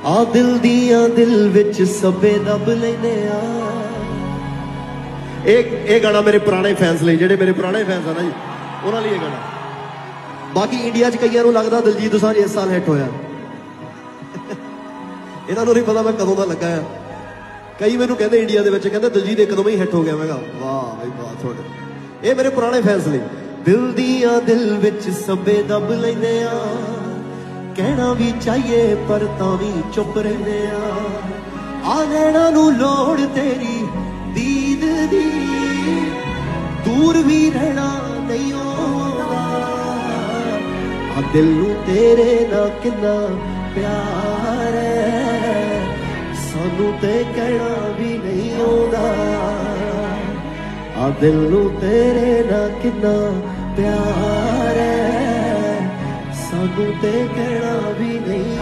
आ दिल दियां दिल विच सबे दब लैने आ। एक गाना मेरे पुराने फैंस लिए, जेडे मेरे पुराने फैंस है ना जी, उन्होंने लिए गाना। बाकी इंडिया च कईयां नूं लगदा दिलजीत दोसांझ इस साल हिट होया, इन्हां नूं नहीं पता मैं कदों दा लगा है। कई मैनूं कहंदे इंडिया दे विच कहंदे दिलजीत एकदम ही हिट हो गया। मैं कहा वाह भाई वाह, थोड़े ये मेरे पुराने फैंस लिए। दिल दियां दिल विच सबे दब लैंदे आ, कहना भी चाहिए पर तां भी चुप रहिंदे आ नैणां नूं लोड़ तेरी दीद दी, दूर भी रहना नहीं होंदा। आ दिल नूं तेरे नाल किन्ना प्यार है, सानू ते कहना भी नहीं आउंदा। आ दिल नूं तेरे नाल किन्ना प्यार है, सानू ते कहना भी नहीं